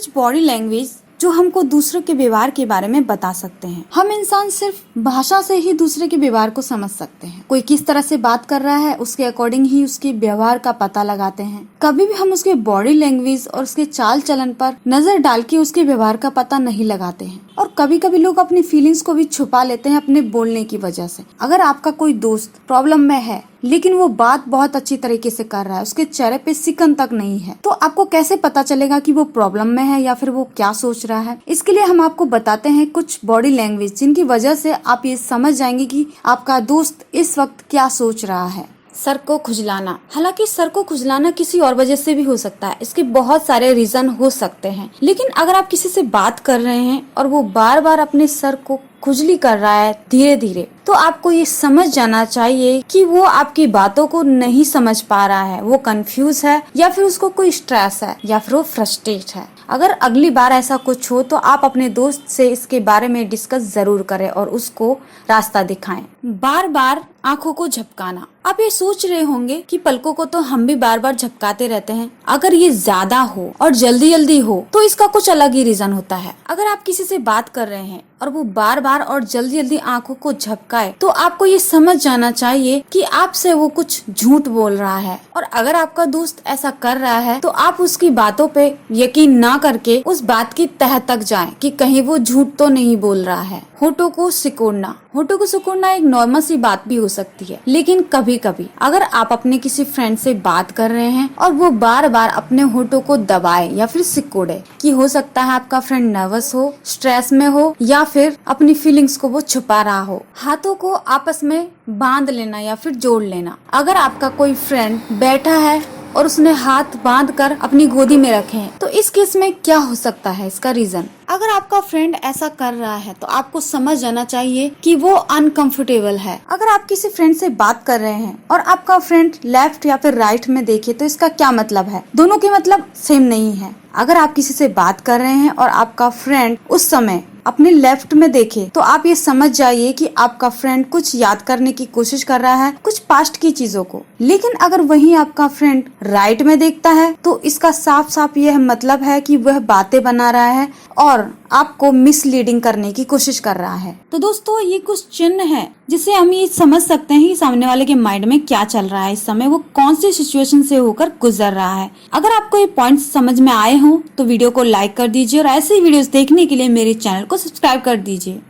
कुछ body language जो हमको दूसरों के व्यवहार के बारे में बता सकते हैं। हम इंसान सिर्फ भाषा से ही दूसरे के व्यवहार को समझ सकते हैं। कोई किस तरह से बात कर रहा है उसके अकॉर्डिंग ही उसके व्यवहार का पता लगाते हैं। कभी भी हम उसके बॉडी लैंग्वेज और उसके चाल चलन पर नजर डाल के उसके व्यवहार का पता नहीं लगाते हैं। और कभी कभी लोग अपनी फीलिंग्स को भी छुपा लेते हैं अपने बोलने की वजह से। अगर आपका कोई दोस्त प्रॉब्लम में है लेकिन वो बात बहुत अच्छी तरीके से कर रहा है, उसके चेहरे पे सिकन तक नहीं है, तो आपको कैसे पता चलेगा कि वो प्रॉब्लम में है या फिर वो क्या सोच रहा है। इसके लिए हम आपको बताते हैं कुछ बॉडी लैंग्वेज जिनकी वजह से आप ये समझ जाएंगे कि आपका दोस्त इस वक्त क्या सोच रहा है। सर को खुजलाना। हालांकि सर को खुजलाना किसी और वजह से भी हो सकता है, इसके बहुत सारे रीजन हो सकते हैं। लेकिन अगर आप किसी से बात कर रहे हैं और वो बार बार अपने सर को खुजली कर रहा है धीरे धीरे, तो आपको ये समझ जाना चाहिए कि वो आपकी बातों को नहीं समझ पा रहा है, वो कंफ्यूज है या फिर उसको कोई स्ट्रेस है या फिर वो फ्रस्ट्रेट है। अगर अगली बार ऐसा कुछ हो तो आप अपने दोस्त से इसके बारे में डिस्कस जरूर करें और उसको रास्ता दिखाएं। बार बार आंखों को झपकाना। आप ये सोच रहे होंगे कि पलकों को तो हम भी बार बार झपकाते रहते हैं। अगर ये ज्यादा हो और जल्दी जल्दी हो तो इसका कुछ अलग ही रीजन होता है। अगर आप किसी से बात कर रहे हैं और वो बार बार और जल्दी जल्दी आंखों को झपकाए तो आपको ये समझ जाना चाहिए कि आपसे वो कुछ झूठ बोल रहा है। और अगर आपका दोस्त ऐसा कर रहा है तो आप उसकी बातों पे यकीन ना करके उस बात की तह तक जाएं कि कहीं वो झूठ तो नहीं बोल रहा है। होठों को सिकोड़ना। होठों को सिकोड़ना एक नॉर्मल सी बात भी हो सकती है, लेकिन कभी कभी अगर आप अपने किसी फ्रेंड से बात कर रहे हैं और वो बार बार अपने होठों को दबाए या फिर सिकोड़े, कि हो सकता है आपका फ्रेंड नर्वस हो, स्ट्रेस में हो या फिर अपनी फीलिंग्स को वो छुपा रहा हो। हाथों को आपस में बांध लेना या फिर जोड़ लेना। अगर आपका कोई फ्रेंड बैठा है और उसने हाथ बांधकर अपनी गोदी में रखे हैं तो इस केस में क्या हो सकता है, इसका रीजन। अगर आपका फ्रेंड ऐसा कर रहा है तो आपको समझ जाना चाहिए कि वो अनकंफर्टेबल है। अगर आप किसी फ्रेंड से बात कर रहे हैं और आपका फ्रेंड लेफ्ट या फिर राइट में देखे तो इसका क्या मतलब है। दोनों के मतलब सेम नहीं है। अगर आप किसी से बात कर रहे हैं और आपका फ्रेंड उस समय अपने लेफ्ट में देखे तो आप ये समझ जाइए कि आपका फ्रेंड कुछ याद करने की कोशिश कर रहा है, कुछ पास्ट की चीजों को। लेकिन अगर वही आपका फ्रेंड राइट में देखता है तो इसका साफ साफ यह मतलब है कि वह बातें बना रहा है और आपको मिसलीडिंग करने की कोशिश कर रहा है। तो दोस्तों ये कुछ चिन्ह है जिससे हम ये समझ सकते हैं कि सामने वाले के माइंड में क्या चल रहा है, इस समय वो कौन सी सिचुएशन से होकर गुजर रहा है। अगर आपको ये पॉइंट्स समझ में आए हो तो वीडियो को लाइक कर दीजिए और ऐसे ही वीडियोस देखने के लिए मेरे चैनल को सब्सक्राइब कर दीजिए।